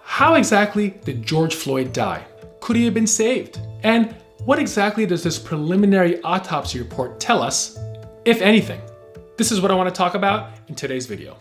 How exactly did George Floyd die? Could he have been saved? And what exactly does this preliminary autopsy report tell us, if anything? This is what I want to talk about in today's video.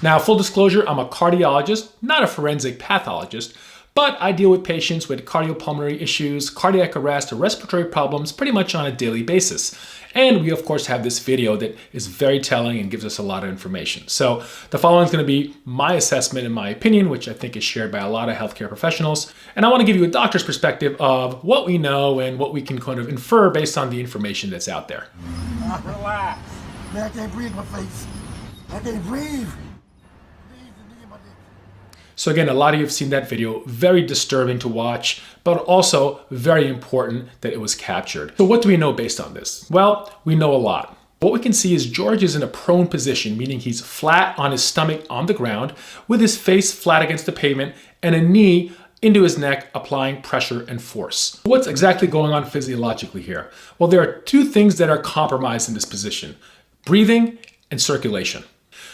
Now, full disclosure, I'm a cardiologist, not a forensic pathologist, but I deal with patients with cardiopulmonary issues, cardiac arrest, or respiratory problems pretty much on a daily basis. And we of course have this video that is very telling and gives us a lot of information. So the following is going to be my assessment and my opinion, which I think is shared by a lot of healthcare professionals. And I want to give you a doctor's perspective of what we know and what we can kind of infer based on the information that's out there. Relax. Man, I can't breathe my face. I can't breathe. So again, a lot of you have seen that video, very disturbing to watch, but also very important that it was captured. So what do we know based on this? Well, we know a lot. What we can see is George is in a prone position, meaning he's flat on his stomach on the ground, with his face flat against the pavement and a knee into his neck, applying pressure and force. What's exactly going on physiologically here? Well, there are two things that are compromised in this position: breathing and circulation.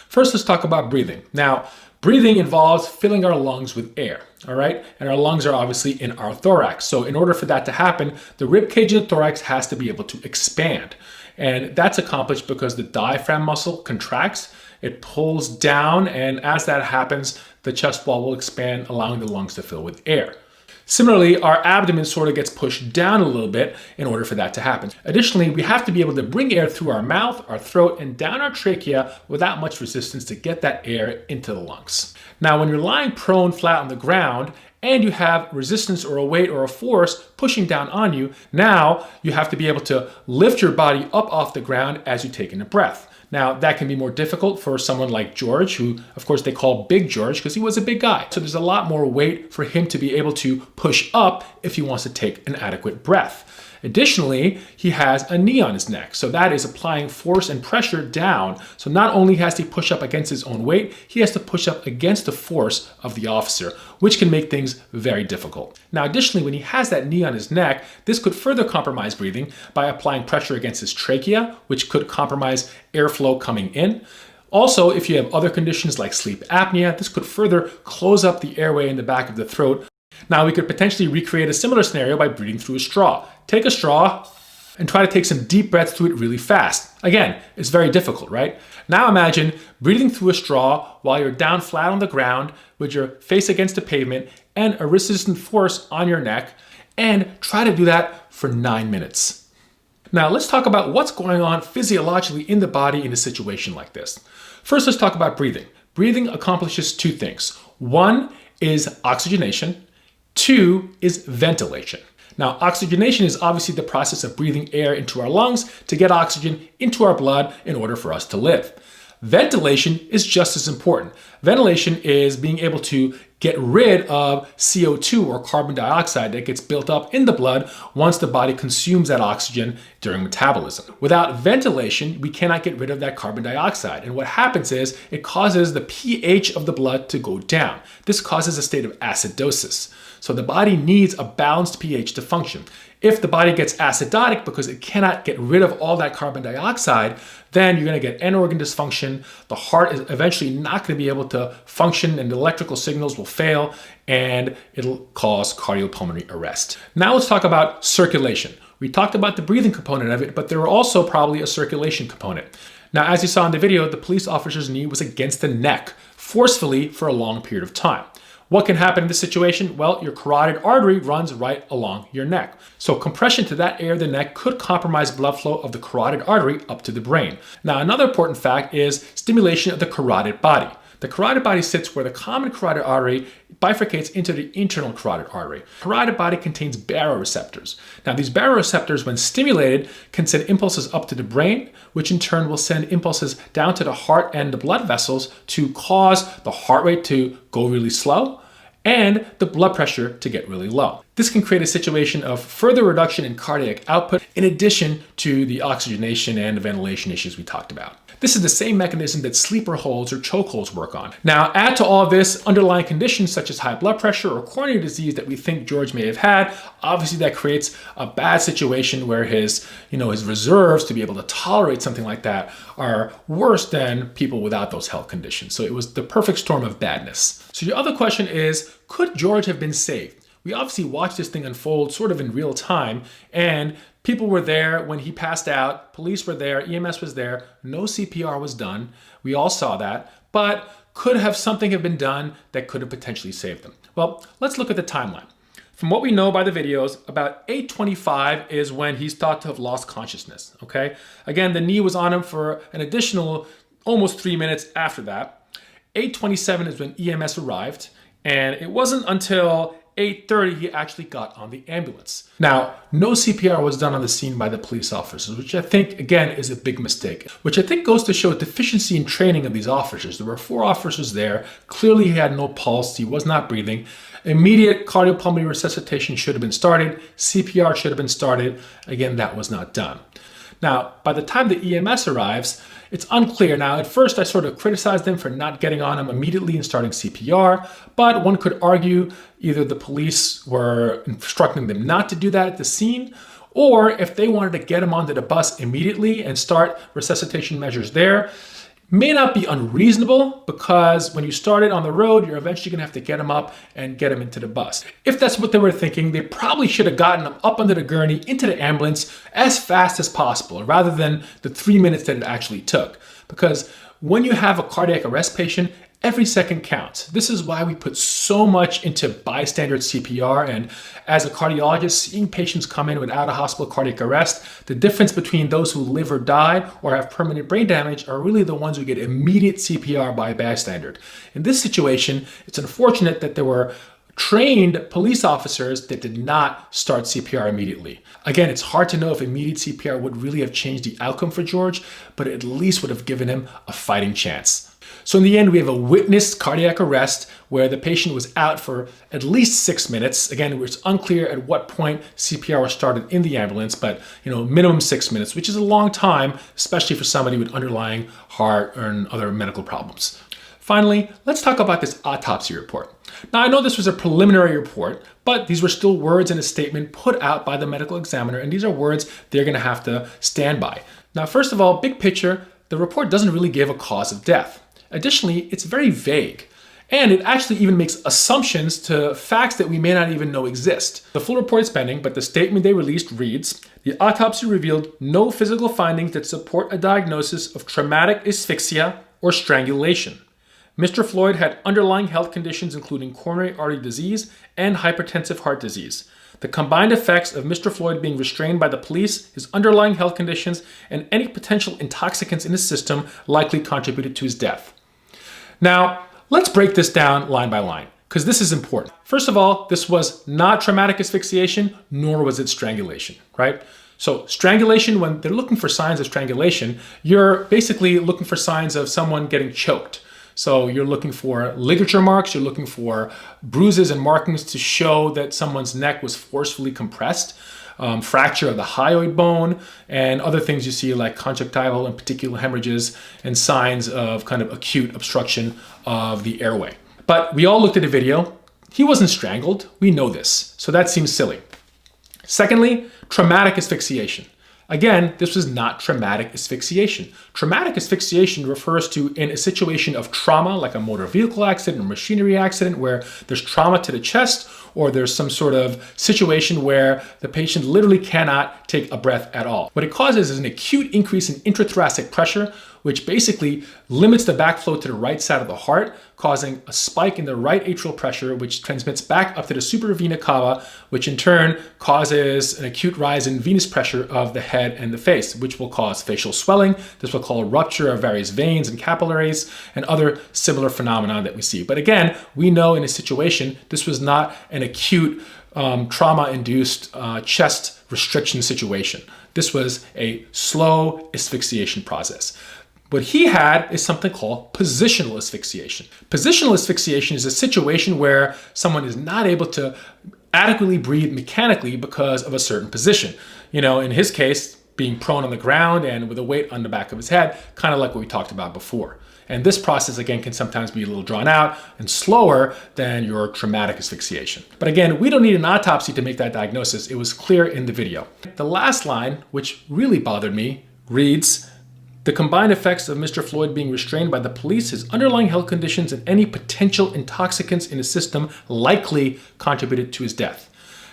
First, let's talk about breathing. Now, breathing involves filling our lungs with air, all right? And our lungs are obviously in our thorax. So in order for that to happen, the rib cage of the thorax has to be able to expand. And that's accomplished because the diaphragm muscle contracts, it pulls down, and as that happens, the chest wall will expand, allowing the lungs to fill with air. Similarly, our abdomen sort of gets pushed down a little bit in order for that to happen. Additionally, we have to be able to bring air through our mouth, our throat, and down our trachea without much resistance to get that air into the lungs. Now, when you're lying prone flat on the ground and you have resistance or a weight or a force pushing down on you, now you have to be able to lift your body up off the ground as you take in a breath. Now, that can be more difficult for someone like George, who, of course, they call Big George because he was a big guy. So there's a lot more weight for him to be able to push up if he wants to take an adequate breath. Additionally, he has a knee on his neck. So that is applying force and pressure down. So not only has to push up against his own weight, he has to push up against the force of the officer, which can make things very difficult. Now, additionally, when he has that knee on his neck, this could further compromise breathing by applying pressure against his trachea, which could compromise airflow coming in. Also, if you have other conditions like sleep apnea, this could further close up the airway in the back of the throat. Now, we could potentially recreate a similar scenario by breathing through a straw. Take a straw and try to take some deep breaths through it really fast. Again, it's very difficult, right? Now imagine breathing through a straw while you're down flat on the ground with your face against the pavement and a resistant force on your neck, and try to do that for 9 minutes. Now, let's talk about what's going on physiologically in the body in a situation like this. First, let's talk about breathing. Breathing accomplishes two things. One is oxygenation. Two is ventilation. Now, oxygenation is obviously the process of breathing air into our lungs to get oxygen into our blood in order for us to live. Ventilation is just as important. Ventilation is being able to get rid of CO2 or carbon dioxide that gets built up in the blood once the body consumes that oxygen during metabolism. Without ventilation, we cannot get rid of that carbon dioxide. And what happens is it causes the pH of the blood to go down. This causes a state of acidosis. So the body needs a balanced pH to function. If the body gets acidotic because it cannot get rid of all that carbon dioxide, then you're going to get end organ dysfunction. The heart is eventually not going to be able to function, and the electrical signals will fail, and it'll cause cardiopulmonary arrest. Now let's talk about circulation. We talked about the breathing component of it, but there are also probably a circulation component. Now, as you saw in the video, the police officer's knee was against the neck, forcefully for a long period of time. What can happen in this situation? Well, your carotid artery runs right along your neck. So compression to that area of the neck could compromise blood flow of the carotid artery up to the brain. Now, another important fact is stimulation of the carotid body. The carotid body sits where the common carotid artery bifurcates into the internal carotid artery. The carotid body contains baroreceptors. Now, these baroreceptors, when stimulated, can send impulses up to the brain, which in turn will send impulses down to the heart and the blood vessels to cause the heart rate to go really slow and the blood pressure to get really low. This can create a situation of further reduction in cardiac output in addition to the oxygenation and the ventilation issues we talked about. This is the same mechanism that sleeper holds or chokeholds work on. Now, add to all of this underlying conditions such as high blood pressure or coronary disease that we think George may have had. Obviously, that creates a bad situation where his reserves to be able to tolerate something like that are worse than people without those health conditions. So it was the perfect storm of badness. So your other question is, could George have been saved? We obviously watched this thing unfold sort of in real time, and people were there when he passed out, police were there, EMS was there, no CPR was done. We all saw that, but could have something have been done that could have potentially saved them? Well, let's look at the timeline. From what we know by the videos, about 8:25 is when he's thought to have lost consciousness, okay? Again, the knee was on him for an additional almost 3 minutes after that. 8:27 is when EMS arrived, and it wasn't until 8:30 he actually got on the ambulance. Now, no CPR was done on the scene by the police officers, which I think, again, is a big mistake, which I think goes to show deficiency in training of these officers. There were 4 officers there. Clearly, he had no pulse. He was not breathing. Immediate cardiopulmonary resuscitation should have been started. CPR should have been started. Again, that was not done. Now, by the time the EMS arrives, it's unclear. Now, at first, I sort of criticized them for not getting on him immediately and starting CPR, but one could argue either the police were instructing them not to do that at the scene, or if they wanted to get him onto the bus immediately and start resuscitation measures there, may not be unreasonable, because when you start it on the road, you're eventually going to have to get him up and get him into the bus. If that's what they were thinking, they probably should have gotten him up under the gurney into the ambulance as fast as possible, rather than the 3 minutes that it actually took. Because when you have a cardiac arrest patient, every second counts. This is why we put so much into bystander CPR, and as a cardiologist, seeing patients come in without a hospital cardiac arrest, the difference between those who live or die or have permanent brain damage are really the ones who get immediate CPR by a bystander. In this situation, it's unfortunate that there were trained police officers that did not start CPR immediately. Again, it's hard to know if immediate CPR would really have changed the outcome for George, but it at least would have given him a fighting chance. So in the end, we have a witnessed cardiac arrest where the patient was out for at least 6 minutes. Again, it's unclear at what point CPR was started in the ambulance, but minimum 6 minutes, which is a long time, especially for somebody with underlying heart or other medical problems. Finally, let's talk about this autopsy report. Now, I know this was a preliminary report, but these were still words in a statement put out by the medical examiner, and these are words they're going to have to stand by. Now, first of all, big picture, the report doesn't really give a cause of death. Additionally, it's very vague, and it actually even makes assumptions to facts that we may not even know exist. The full report is pending, but the statement they released reads, "The autopsy revealed no physical findings that support a diagnosis of traumatic asphyxia or strangulation. Mr. Floyd had underlying health conditions including coronary artery disease and hypertensive heart disease. The combined effects of Mr. Floyd being restrained by the police, his underlying health conditions, and any potential intoxicants in his system likely contributed to his death." Now, let's break this down line by line, because this is important. First of all, this was not traumatic asphyxiation, nor was it strangulation, right? So strangulation, when they're looking for signs of strangulation, you're basically looking for signs of someone getting choked. So you're looking for ligature marks, you're looking for bruises and markings to show that someone's neck was forcefully compressed, fracture of the hyoid bone, and other things you see like conjunctival and particular hemorrhages and signs of kind of acute obstruction of the airway. But we all looked at the video. He wasn't strangled. We know this. So that seems silly. Secondly, traumatic asphyxiation. Again, this was not traumatic asphyxiation. Traumatic asphyxiation refers to in a situation of trauma, like a motor vehicle accident or machinery accident, where there's trauma to the chest, or there's some sort of situation where the patient literally cannot take a breath at all. What it causes is an acute increase in intrathoracic pressure, which basically limits the backflow to the right side of the heart, causing a spike in the right atrial pressure, which transmits back up to the supravena cava, which in turn causes an acute rise in venous pressure of the head and the face, which will cause facial swelling. This will cause rupture of various veins and capillaries and other similar phenomena that we see. But again, we know in a situation, this was not an acute trauma-induced chest restriction situation. This was a slow asphyxiation process. What he had is something called positional asphyxiation. Positional asphyxiation is a situation where someone is not able to adequately breathe mechanically because of a certain position. In his case, being prone on the ground and with a weight on the back of his head, kind of like what we talked about before. And this process, again, can sometimes be a little drawn out and slower than your traumatic asphyxiation. But again, we don't need an autopsy to make that diagnosis. It was clear in the video. The last line, which really bothered me, reads, "The combined effects of Mr. Floyd being restrained by the police, his underlying health conditions, and any potential intoxicants in his system likely contributed to his death."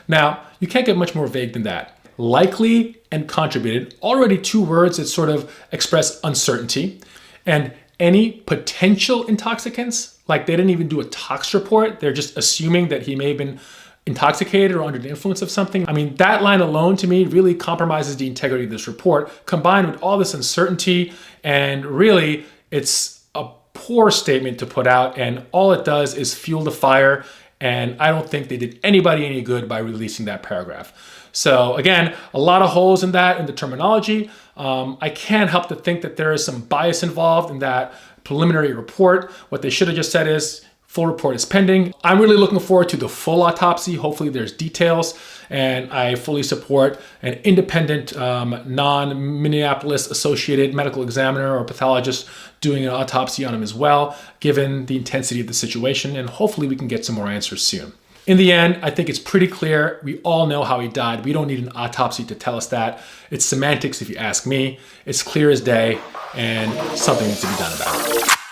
Now, you can't get much more vague than that. Likely and contributed, already two words that sort of express uncertainty. And any potential intoxicants, like they didn't even do a tox report. They're just assuming that he may have been intoxicated or under the influence of something. I mean, that line alone to me really compromises the integrity of this report, combined with all this uncertainty. And really, it's a poor statement to put out. And all it does is fuel the fire. And I don't think they did anybody any good by releasing that paragraph. So again, a lot of holes in that, in the terminology. I can't help to think that there is some bias involved in that preliminary report. What they should have just said is, full report is pending. I'm really looking forward to the full autopsy. Hopefully there's details, and I fully support an independent, non-Minneapolis associated medical examiner or pathologist doing an autopsy on him as well, given the intensity of the situation, and hopefully we can get some more answers soon. In the end, I think it's pretty clear. We all know how he died. We don't need an autopsy to tell us that. It's semantics if you ask me. It's clear as day, and something needs to be done about it.